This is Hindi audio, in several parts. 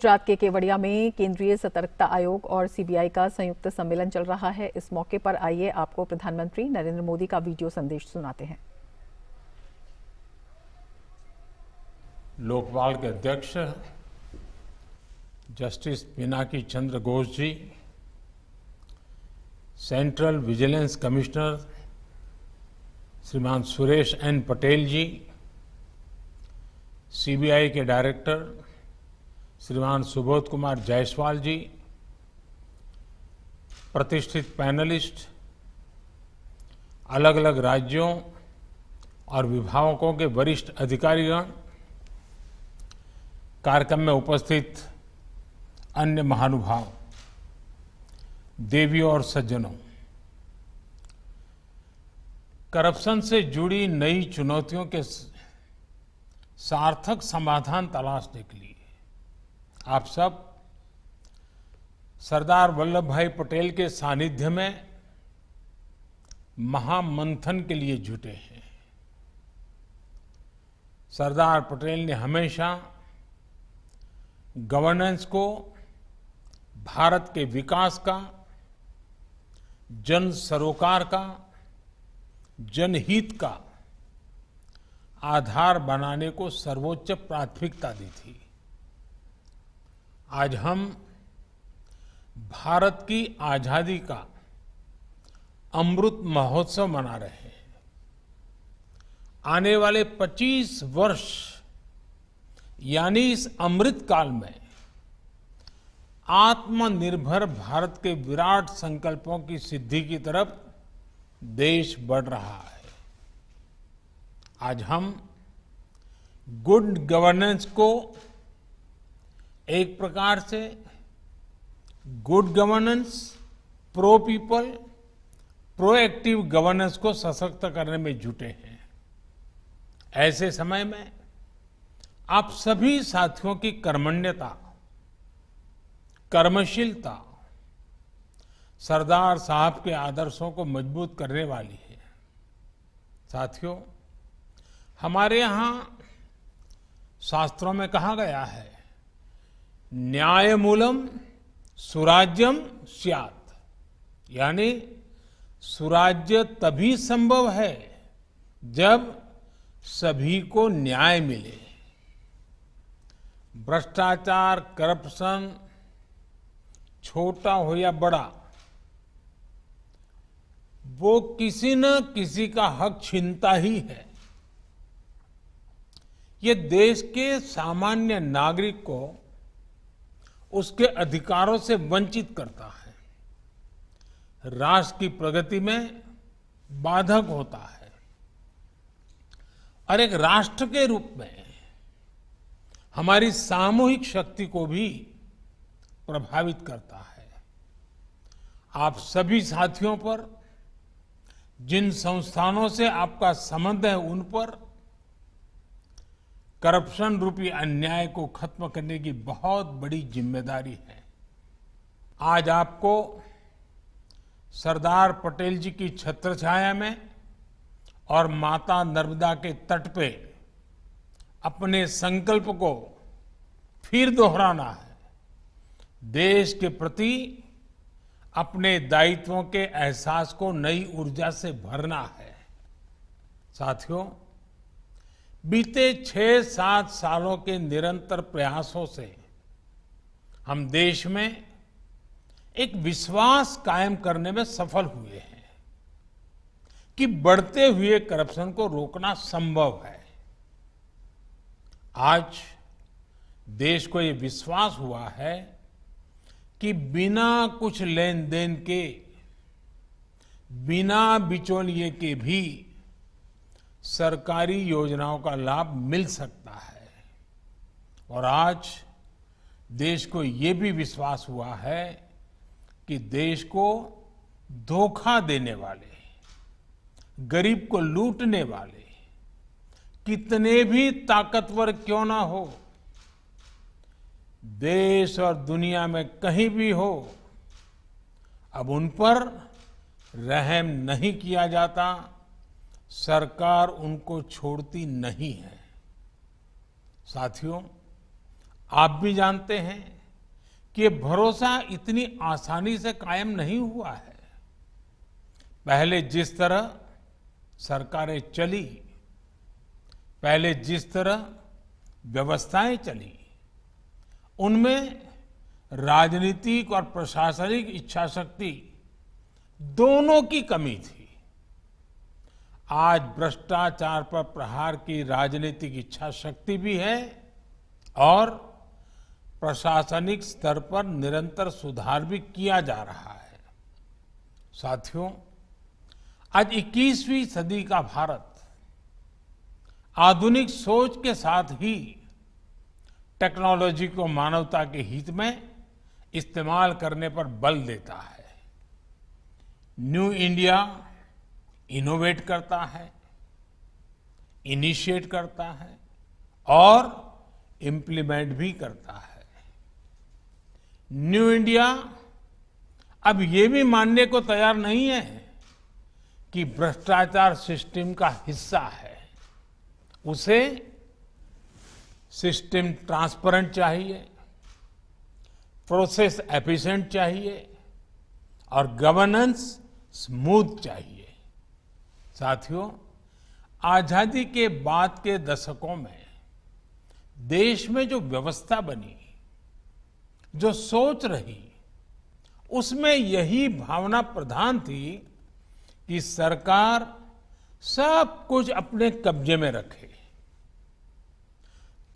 गुजरात के केवड़िया में केंद्रीय सतर्कता आयोग और सीबीआई का संयुक्त सम्मेलन चल रहा है। इस मौके पर आइए आपको प्रधानमंत्री नरेंद्र मोदी का वीडियो संदेश सुनाते हैं। लोकपाल के अध्यक्ष जस्टिस पिनाकी चंद्र घोष जी, सेंट्रल विजिलेंस कमिश्नर श्रीमान सुरेश एन पटेल जी, सीबीआई के डायरेक्टर श्रीमान सुबोध कुमार जायसवाल जी, प्रतिष्ठित पैनलिस्ट, अलग अलग राज्यों और विभागों के वरिष्ठ अधिकारीगण, कार्यक्रम में उपस्थित अन्य महानुभाव, देवियों और सज्जनों, करप्शन से जुड़ी नई चुनौतियों के सार्थक समाधान तलाशने के लिए आप सब सरदार वल्लभ भाई पटेल के सानिध्य में महामंथन के लिए जुटे हैं। सरदार पटेल ने हमेशा गवर्नेंस को भारत के विकास का, जन सरोकार का, जनहित का आधार बनाने को सर्वोच्च प्राथमिकता दी थी। आज हम भारत की आजादी का अमृत महोत्सव मना रहे हैं। आने वाले 25 वर्ष यानी इस अमृत काल में आत्मनिर्भर भारत के विराट संकल्पों की सिद्धि की तरफ देश बढ़ रहा है। आज हम गुड गवर्नेंस को एक प्रकार से good governance, pro people, proactive governance को सशक्त करने में जुटे हैं। ऐसे समय में आप सभी साथियों की कर्मण्यता, कर्मशीलता सरदार साहब के आदर्शों को मजबूत करने वाली है। साथियों, हमारे यहां शास्त्रों में कहा गया है, न्यायमूलम सुराज्यम स्यात्, यानी सुराज्य तभी संभव है जब सभी को न्याय मिले। भ्रष्टाचार, करप्शन, छोटा हो या बड़ा, वो किसी न किसी का हक छीनता ही है। ये देश के सामान्य नागरिक को उसके अधिकारों से वंचित करता है, राष्ट्र की प्रगति में बाधक होता है और एक राष्ट्र के रूप में हमारी सामूहिक शक्ति को भी प्रभावित करता है। आप सभी साथियों पर, जिन संस्थानों से आपका संबंध है, उन पर करप्शन रूपी अन्याय को खत्म करने की बहुत बड़ी जिम्मेदारी है। आज आपको सरदार पटेल जी की छत्रछाया में और माता नर्मदा के तट पे अपने संकल्प को फिर दोहराना है। देश के प्रति अपने दायित्वों के एहसास को नई ऊर्जा से भरना है। साथियों, बीते 6-7 सालों के निरंतर प्रयासों से हम देश में एक विश्वास कायम करने में सफल हुए हैं कि बढ़ते हुए करप्शन को रोकना संभव है। आज देश को ये विश्वास हुआ है कि बिना कुछ लेन देन के, बिना बिचौलिए के भी सरकारी योजनाओं का लाभ मिल सकता है। और आज देश को ये भी विश्वास हुआ है कि देश को धोखा देने वाले, गरीब को लूटने वाले कितने भी ताकतवर क्यों ना हो, देश और दुनिया में कहीं भी हो, अब उन पर रहम नहीं किया जाता, सरकार उनको छोड़ती नहीं है। साथियों, आप भी जानते हैं कि ये भरोसा इतनी आसानी से कायम नहीं हुआ है। पहले जिस तरह सरकारें चली, पहले जिस तरह व्यवस्थाएं चली, उनमें राजनीतिक और प्रशासनिक इच्छा शक्ति दोनों की कमी थी। आज भ्रष्टाचार पर प्रहार की राजनीतिक इच्छा शक्ति भी है और प्रशासनिक स्तर पर निरंतर सुधार भी किया जा रहा है। साथियों, आज 21वीं सदी का भारत आधुनिक सोच के साथ ही टेक्नोलॉजी को मानवता के हित में इस्तेमाल करने पर बल देता है। न्यू इंडिया इनोवेट करता है, इनिशिएट करता है और इम्प्लीमेंट भी करता है। न्यू इंडिया अब ये भी मानने को तैयार नहीं है कि भ्रष्टाचार सिस्टम का हिस्सा है। उसे सिस्टम ट्रांसपेरेंट चाहिए, प्रोसेस एफिशिएंट चाहिए और गवर्नेंस स्मूथ चाहिए। साथियों, आजादी के बाद के दशकों में देश में जो व्यवस्था बनी, जो सोच रही, उसमें यही भावना प्रधान थी कि सरकार सब कुछ अपने कब्जे में रखे।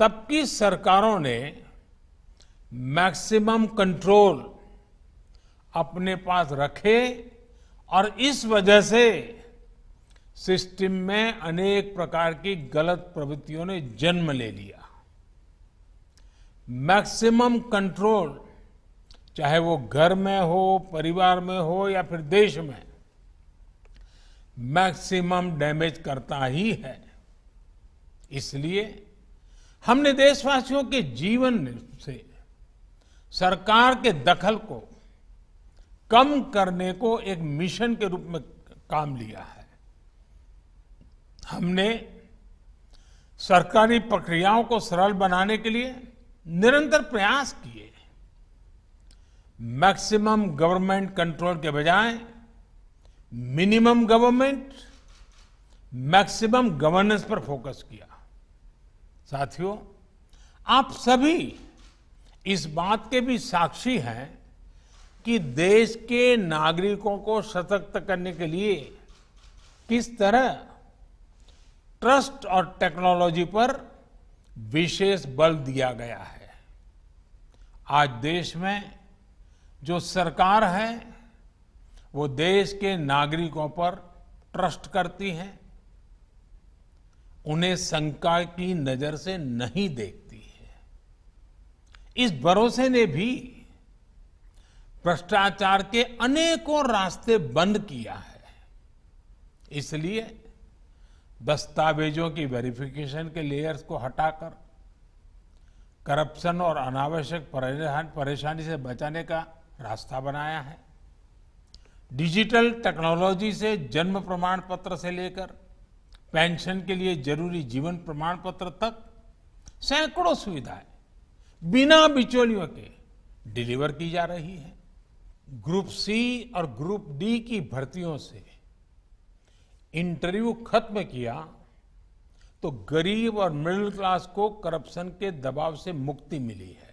तब की सरकारों ने मैक्सिमम कंट्रोल अपने पास रखे और इस वजह से सिस्टम में अनेक प्रकार की गलत प्रवृत्तियों ने जन्म ले लिया। मैक्सिमम कंट्रोल, चाहे वो घर में हो, परिवार में हो या फिर देश में, मैक्सिमम डैमेज करता ही है। इसलिए हमने देशवासियों के जीवन से सरकार के दखल को कम करने को एक मिशन के रूप में काम लिया है। हमने सरकारी प्रक्रियाओं को सरल बनाने के लिए निरंतर प्रयास किए। मैक्सिमम गवर्नमेंट कंट्रोल के बजाय मिनिमम गवर्नमेंट, मैक्सिमम गवर्नेंस पर फोकस किया। साथियों, आप सभी इस बात के भी साक्षी हैं कि देश के नागरिकों को सशक्त करने के लिए किस तरह ट्रस्ट और टेक्नोलॉजी पर विशेष बल दिया गया है। आज देश में जो सरकार है वो देश के नागरिकों पर ट्रस्ट करती है, उन्हें शंका की नजर से नहीं देखती है। इस भरोसे ने भी भ्रष्टाचार के अनेकों रास्ते बंद किया है। इसलिए दस्तावेजों की वेरिफिकेशन के लेयर्स को हटाकर करप्शन और अनावश्यक परेशानी से बचाने का रास्ता बनाया है। डिजिटल टेक्नोलॉजी से जन्म प्रमाण पत्र से लेकर पेंशन के लिए जरूरी जीवन प्रमाण पत्र तक सैकड़ों सुविधाएं बिना बिचौलियों के डिलीवर की जा रही है। ग्रुप सी और ग्रुप डी की भर्तियों से इंटरव्यू खत्म किया तो गरीब और मिडिल क्लास को करप्शन के दबाव से मुक्ति मिली है।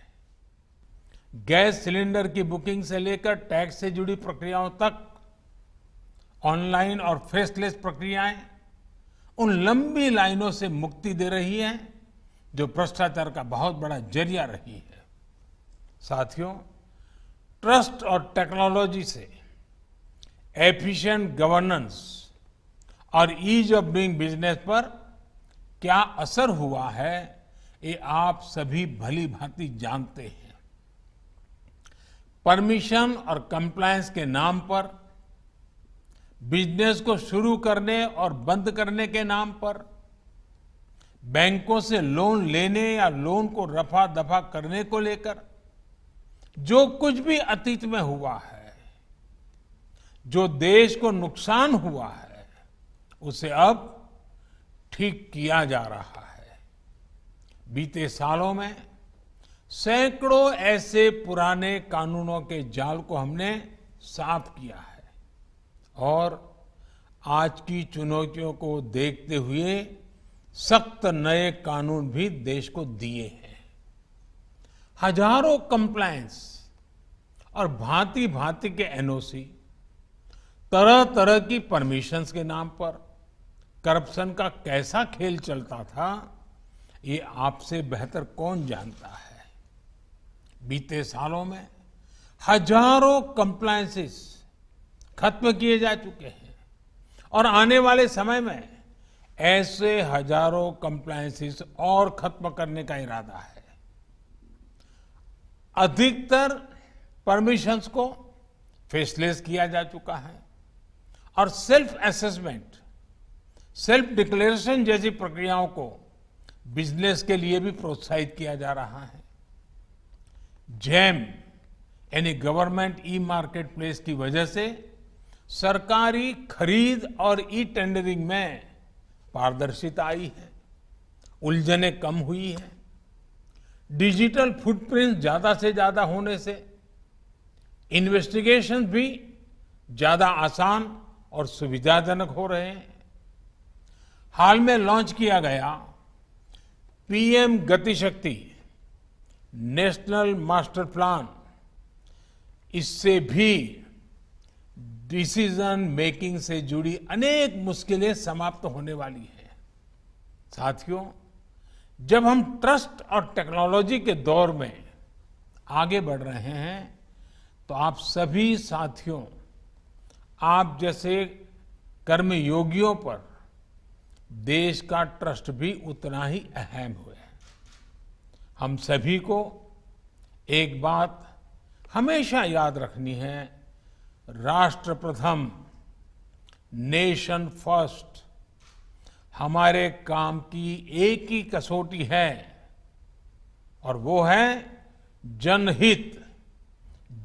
गैस सिलेंडर की बुकिंग से लेकर टैक्स से जुड़ी प्रक्रियाओं तक ऑनलाइन और फेसलेस प्रक्रियाएं उन लंबी लाइनों से मुक्ति दे रही हैं जो भ्रष्टाचार का बहुत बड़ा जरिया रही है। साथियों, ट्रस्ट और टेक्नोलॉजी से एफिशिएंट गवर्नेंस और ईज ऑफ डूइंग बिजनेस पर क्या असर हुआ है, ये आप सभी भली भांति जानते हैं। परमिशन और कंप्लायंस के नाम पर, बिजनेस को शुरू करने और बंद करने के नाम पर, बैंकों से लोन लेने या लोन को रफा दफा करने को लेकर जो कुछ भी अतीत में हुआ है, जो देश को नुकसान हुआ है, उसे अब ठीक किया जा रहा है। बीते सालों में सैकड़ों ऐसे पुराने कानूनों के जाल को हमने साफ किया है और आज की चुनौतियों को देखते हुए सख्त नए कानून भी देश को दिए हैं। हजारों कंप्लायंस और भांति भांति के एनओसी, तरह तरह की परमिशंस के नाम पर करप्शन का कैसा खेल चलता था, ये आपसे बेहतर कौन जानता है। बीते सालों में हजारों कंप्लायंसेस खत्म किए जा चुके हैं और आने वाले समय में ऐसे हजारों कंप्लायंसेस और खत्म करने का इरादा है। अधिकतर परमिशंस को फेसलेस किया जा चुका है और सेल्फ असेसमेंट, सेल्फ डिक्लेरेशन जैसी प्रक्रियाओं को बिजनेस के लिए भी प्रोत्साहित किया जा रहा है। जैम यानी गवर्नमेंट ई मार्केट प्लेस की वजह से सरकारी खरीद और ई टेंडरिंग में पारदर्शिता आई है, उलझनें कम हुई है। डिजिटल फुटप्रिंट ज्यादा से ज्यादा होने से इन्वेस्टिगेशन भी ज्यादा आसान और सुविधाजनक हो रहे हैं। हाल में लॉन्च किया गया PM Gatishakti national master plan, इससे भी डिसीजन मेकिंग से जुड़ी अनेक मुश्किलें समाप्त होने वाली हैं। साथियों, जब हम ट्रस्ट और टेक्नोलॉजी के दौर में आगे बढ़ रहे हैं तो आप सभी साथियों, आप जैसे कर्मयोगियों पर देश का ट्रस्ट भी उतना ही अहम है। हम सभी को एक बात हमेशा याद रखनी है, राष्ट्र प्रथम, नेशन फर्स्ट हमारे काम की एक ही कसौटी है और वो है जनहित,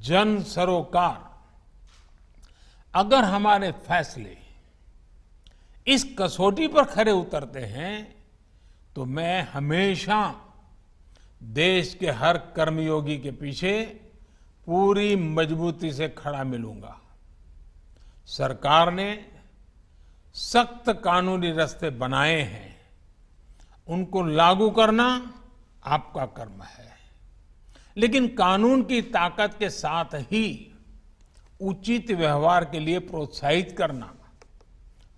जन सरोकार। अगर हमारे फैसले इस कसौटी पर खरे उतरते हैं तो मैं हमेशा देश के हर कर्मयोगी के पीछे पूरी मजबूती से खड़ा मिलूंगा। सरकार ने सख्त कानूनी रास्ते बनाए हैं, उनको लागू करना आपका कर्म है, लेकिन कानून की ताकत के साथ ही उचित व्यवहार के लिए प्रोत्साहित करना,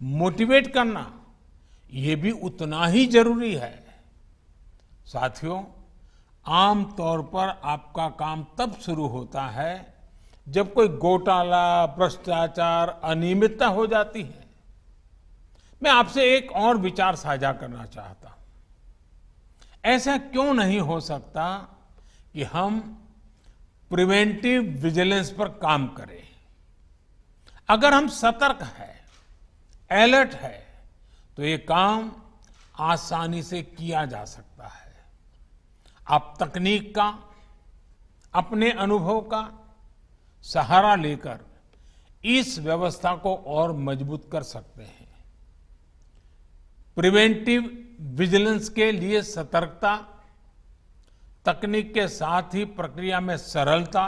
मोटिवेट करना, ये भी उतना ही जरूरी है। साथियों, आमतौर पर आपका काम तब शुरू होता है जब कोई घोटाला, भ्रष्टाचार, अनियमितता हो जाती है। मैं आपसे एक और विचार साझा करना चाहता हूं। ऐसा क्यों नहीं हो सकता कि हम प्रिवेंटिव विजिलेंस पर काम करें? अगर हम सतर्क हैं, अलर्ट है, तो ये काम आसानी से किया जा सकता है। आप तकनीक का, अपने अनुभव का सहारा लेकर इस व्यवस्था को और मजबूत कर सकते हैं। प्रिवेंटिव विजिलेंस के लिए सतर्कता, तकनीक के साथ ही प्रक्रिया में सरलता,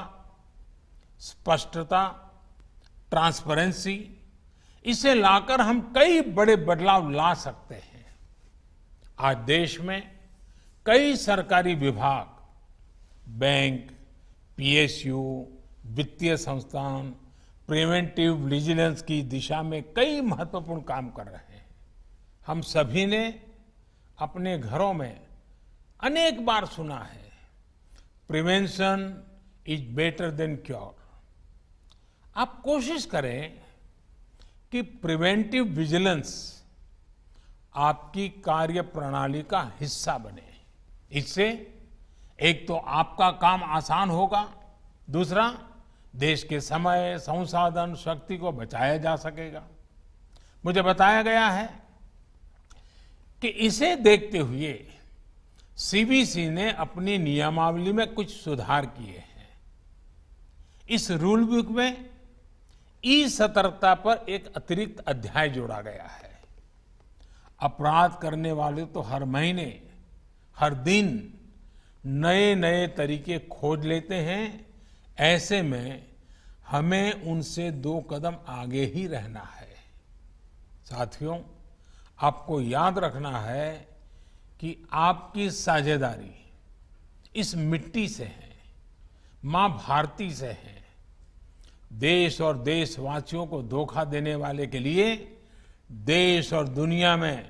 स्पष्टता, ट्रांसपेरेंसी, इसे लाकर हम कई बड़े बदलाव ला सकते हैं। आज देश में कई सरकारी विभाग, बैंक, पीएसयू, वित्तीय संस्थान प्रिवेंटिव विजिलेंस की दिशा में कई महत्वपूर्ण काम कर रहे हैं। हम सभी ने अपने घरों में अनेक बार सुना है, prevention is better than cure. आप कोशिश करें कि प्रिवेंटिव विजिलेंस आपकी कार्य प्रणाली का हिस्सा बने। इससे एक तो आपका काम आसान होगा, दूसरा देश के समय, संसाधन, शक्ति को बचाया जा सकेगा। मुझे बताया गया है कि इसे देखते हुए सीबीसी ने अपनी नियमावली में कुछ सुधार किए हैं। इस रूल बुक में ई सतर्कता पर एक अतिरिक्त अध्याय जोड़ा गया है। अपराध करने वाले तो हर महीने, हर दिन नए नए तरीके खोज लेते हैं। ऐसे में हमें उनसे 2 कदम आगे ही रहना है। साथियों, आपको याद रखना है कि आपकी साझेदारी इस मिट्टी से है, मां भारती से है। देश और देशवासियों को धोखा देने वाले के लिए देश और दुनिया में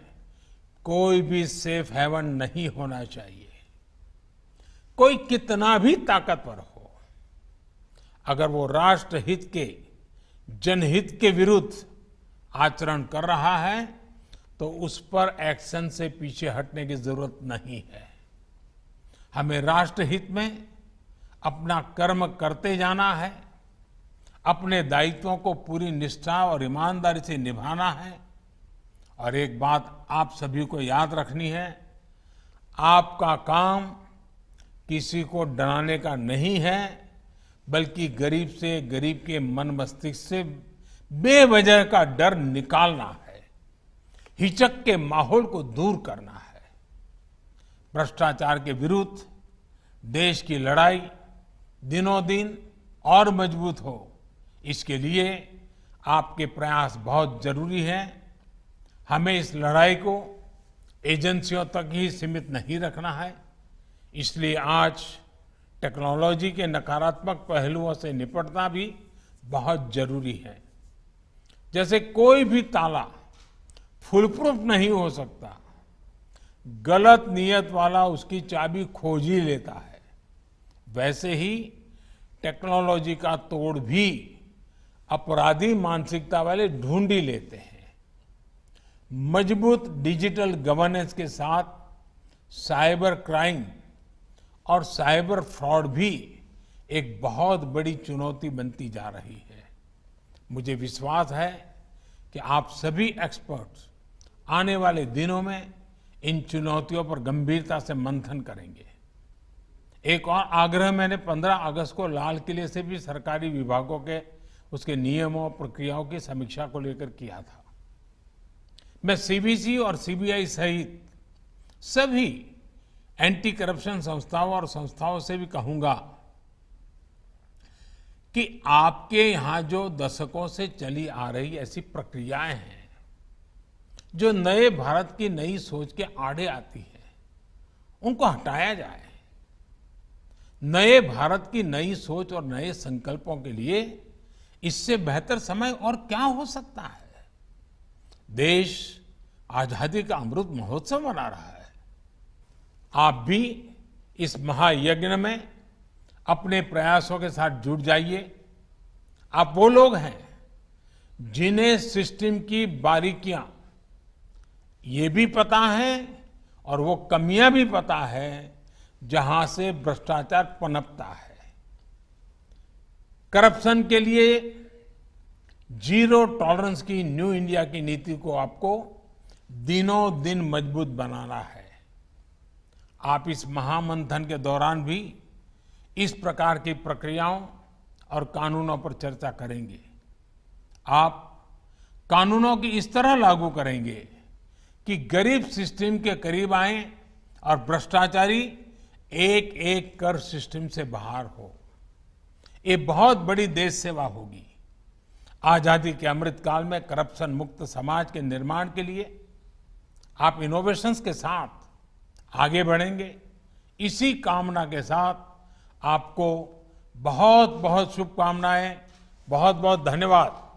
कोई भी सेफ हेवन नहीं होना चाहिए। कोई कितना भी ताकतवर हो, अगर वो राष्ट्र हित के, जनहित के विरुद्ध आचरण कर रहा है तो उस पर एक्शन से पीछे हटने की जरूरत नहीं है। हमें राष्ट्र हित में अपना कर्म करते जाना है, अपने दायित्वों को पूरी निष्ठा और ईमानदारी से निभाना है। और एक बात आप सभी को याद रखनी है, आपका काम किसी को डराने का नहीं है, बल्कि गरीब से, गरीब के मन मस्तिष्क से बेवजह का डर निकालना है, हिचक के माहौल को दूर करना है। भ्रष्टाचार के विरुद्ध देश की लड़ाई दिनों दिन और मजबूत हो, इसके लिए आपके प्रयास बहुत जरूरी है। हमें इस लड़ाई को एजेंसियों तक ही सीमित नहीं रखना है। इसलिए आज टेक्नोलॉजी के नकारात्मक पहलुओं से निपटना भी बहुत जरूरी है। जैसे कोई भी ताला फुलप्रूफ नहीं हो सकता, गलत नीयत वाला उसकी चाबी खोज ही लेता है, वैसे ही टेक्नोलॉजी का तोड़ भी अपराधी मानसिकता वाले ढूंढ ही लेते हैं। मजबूत डिजिटल गवर्नेंस के साथ साइबर क्राइम और साइबर फ्रॉड भी एक बहुत बड़ी चुनौती बनती जा रही है। मुझे विश्वास है कि आप सभी एक्सपर्ट्स आने वाले दिनों में इन चुनौतियों पर गंभीरता से मंथन करेंगे। एक और आग्रह मैंने 15 अगस्त को लाल किले से भी सरकारी विभागों के उसके नियमों प्रक्रियाओं की समीक्षा को लेकर किया था। मैं सीबीसी और सीबीआई सहित सभी एंटी करप्शन संस्थाओं और संस्थाओं से भी कहूंगा कि आपके यहां जो दशकों से चली आ रही ऐसी प्रक्रियाएं हैं जो नए भारत की नई सोच के आड़े आती है, उनको हटाया जाए। नए भारत की नई सोच और नए संकल्पों के लिए इससे बेहतर समय और क्या हो सकता है। देश आजादी का अमृत महोत्सव मना रहा है। आप भी इस महायज्ञ में अपने प्रयासों के साथ जुट जाइए। आप वो लोग हैं जिन्हें सिस्टम की बारीकियां ये भी पता है और वो कमियां भी पता है जहां से भ्रष्टाचार पनपता है। करप्शन के लिए जीरो टॉलरेंस की न्यू इंडिया की नीति को आपको दिनों दिन मजबूत बनाना है। आप इस महामंथन के दौरान भी इस प्रकार की प्रक्रियाओं और कानूनों पर चर्चा करेंगे। आप कानूनों की इस तरह लागू करेंगे कि गरीब सिस्टम के करीब आए और भ्रष्टाचारी एक एक कर सिस्टम से बाहर हो। ये बहुत बड़ी देश सेवा होगी। आजादी के अमृत काल में करप्शन मुक्त समाज के निर्माण के लिए आप इनोवेशंस के साथ आगे बढ़ेंगे। इसी कामना के साथ आपको बहुत बहुत शुभकामनाएं, बहुत बहुत धन्यवाद।